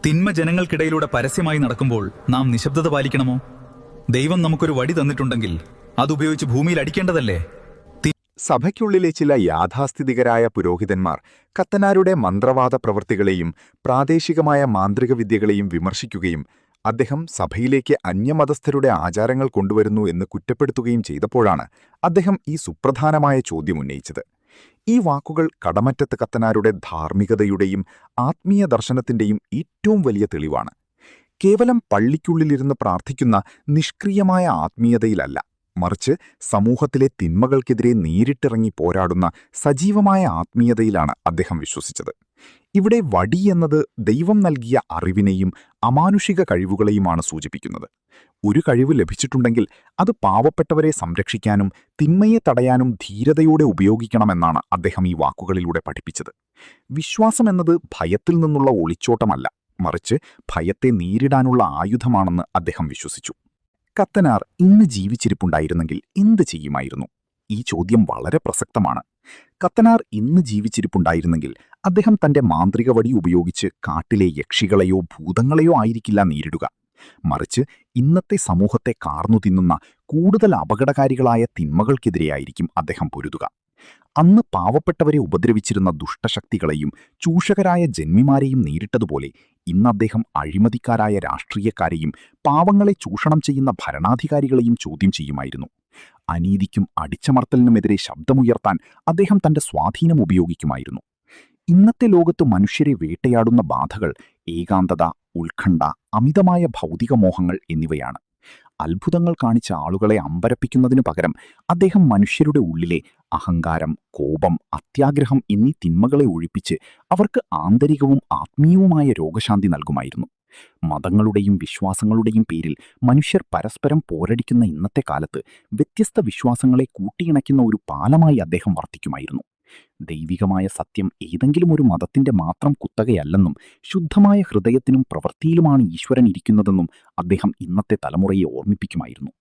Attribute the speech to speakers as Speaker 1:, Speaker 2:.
Speaker 1: തിന്മ ജനങ്ങൾക്കിടയിലൂടെ പരസ്യമായി നടക്കുമ്പോൾ നാം നിശബ്ദത പാലിക്കണമോ? ദൈവം നമുക്കൊരു വടി തന്നിട്ടുണ്ടെങ്കിൽ അതുപയോഗിച്ച് ഭൂമിയിൽ അടിക്കേണ്ടതല്ലേ?
Speaker 2: സഭയ്ക്കുള്ളിലെ ചില യാഥാസ്ഥിതികരായ പുരോഹിതന്മാർ കത്തനാരുടെ മന്ത്രവാദ പ്രവൃത്തികളെയും പ്രാദേശികമായ മാന്ത്രിക വിദ്യകളെയും വിമർശിക്കുകയും അദ്ദേഹം സഭയിലേക്ക് അന്യമതസ്ഥരുടെ ആചാരങ്ങൾ കൊണ്ടുവരുന്നു എന്ന് കുറ്റപ്പെടുത്തുകയും ചെയ്തപ്പോഴാണ് അദ്ദേഹം ഈ സുപ്രധാനമായ ചോദ്യം ഉന്നയിച്ചത്. ഈ വാക്കുകൾ കടമറ്റത്ത് കത്തനാരുടെ ധാർമ്മികതയുടെയും ആത്മീയ ദർശനത്തിന്റെയും ഏറ്റവും വലിയ തെളിവാണ്. കേവലം പള്ളിക്കുള്ളിലിരുന്ന് പ്രാർത്ഥിക്കുന്ന നിഷ്ക്രിയമായ ആത്മീയതയിലല്ല, മറിച്ച് സമൂഹത്തിലെ തിന്മകൾക്കെതിരെ നേരിട്ടിറങ്ങി പോരാടുന്ന സജീവമായ ആത്മീയതയിലാണ് അദ്ദേഹം വിശ്വസിച്ചത്. ഇവിടെ വടി എന്നത് ദൈവം നൽകിയ അറിവിനെയും അമാനുഷിക കഴിവുകളെയുമാണ് സൂചിപ്പിക്കുന്നത്. ഒരു കഴിവ് ലഭിച്ചിട്ടുണ്ടെങ്കിൽ അത് പാവപ്പെട്ടവരെ സംരക്ഷിക്കാനും തിന്മയെ തടയാനും ധീരതയോടെ ഉപയോഗിക്കണമെന്നാണ് അദ്ദേഹം ഈ വാക്കുകളിലൂടെ പഠിപ്പിച്ചത്. വിശ്വാസമെന്നത് ഭയത്തിൽ നിന്നുള്ള ഒളിച്ചോട്ടമല്ല, മറിച്ച് ഭയത്തെ നേരിടാനുള്ള ആയുധമാണെന്ന് അദ്ദേഹം വിശ്വസിച്ചു. കത്തനാർ ഇന്ന് ജീവിച്ചിരിപ്പുണ്ടായിരുന്നെങ്കിൽ എന്ത് ചെയ്യുമായിരുന്നു? ഈ ചോദ്യം വളരെ പ്രസക്തമാണ്. കത്തനാർ ഇന്ന് ജീവിച്ചിരിപ്പുണ്ടായിരുന്നെങ്കിൽ അദ്ദേഹം തന്റെ മാന്ത്രിക വടി ഉപയോഗിച്ച് കാട്ടിലെ യക്ഷികളെയോ ഭൂതങ്ങളെയോ ആയിരിക്കില്ല നേരിടുക, മറിച്ച് ഇന്നത്തെ സമൂഹത്തെ കാർന്നു തിന്നുന്ന കൂടുതൽ അപകടകാരികളായ തിന്മകൾക്കെതിരെയായിരിക്കും അദ്ദേഹം പൊരുതുക. അന്ന് പാവപ്പെട്ടവരെ ഉപദ്രവിച്ചിരുന്ന ദുഷ്ടശക്തികളെയും ചൂഷകരായ ജന്മിമാരെയും നേരിട്ടതുപോലെ ഇന്ന് അദ്ദേഹം അഴിമതിക്കാരായ രാഷ്ട്രീയക്കാരെയും പാവങ്ങളെ ചൂഷണം ചെയ്യുന്ന ഭരണാധികാരികളെയും ചോദ്യം ചെയ്യുമായിരുന്നു. അനീതിക്കും അടിച്ചമർത്തലിനുമെതിരെ ശബ്ദമുയർത്താൻ അദ്ദേഹം തന്റെ സ്വാധീനം ഉപയോഗിക്കുമായിരുന്നു. ഇന്നത്തെ ലോകത്ത് മനുഷ്യരെ വേട്ടയാടുന്ന ബാധകൾ ഏകാന്തത, ഉത്കണ്ഠ, അമിതമായ ഭൗതിക മോഹങ്ങൾ എന്നിവയാണ്. അത്ഭുതങ്ങൾ കാണിച്ച ആളുകളെ അമ്പരപ്പിക്കുന്നതിനു പകരം അദ്ദേഹം മനുഷ്യരുടെ ഉള്ളിലെ അഹങ്കാരം, കോപം, അത്യാഗ്രഹം എന്നീ തിന്മകളെ ഒഴിപ്പിച്ച് അവർക്ക് ആന്തരികവും ആത്മീയവുമായ രോഗശാന്തി നൽകുമായിരുന്നു. മതങ്ങളുടെയും വിശ്വാസങ്ങളുടെയും പേരിൽ മനുഷ്യർ പരസ്പരം പോരടിക്കുന്ന ഇന്നത്തെ കാലത്ത് വ്യത്യസ്ത വിശ്വാസങ്ങളെ കൂട്ടിയിണയ്ക്കുന്ന ഒരു പാലമായി അദ്ദേഹം വർത്തിക്കുമായിരുന്നു. ദൈവികമായ സത്യം ഏതെങ്കിലും ഒരു മതത്തിന്റെ മാത്രം കുത്തകയല്ലെന്നും ശുദ്ധമായ ഹൃദയത്തിനും പ്രവൃത്തിയിലുമാണ് ഈശ്വരൻ ഇരിക്കുന്നതെന്നും അദ്ദേഹം ഇന്നത്തെ തലമുറയെ ഓർമ്മിപ്പിക്കുമായിരുന്നു.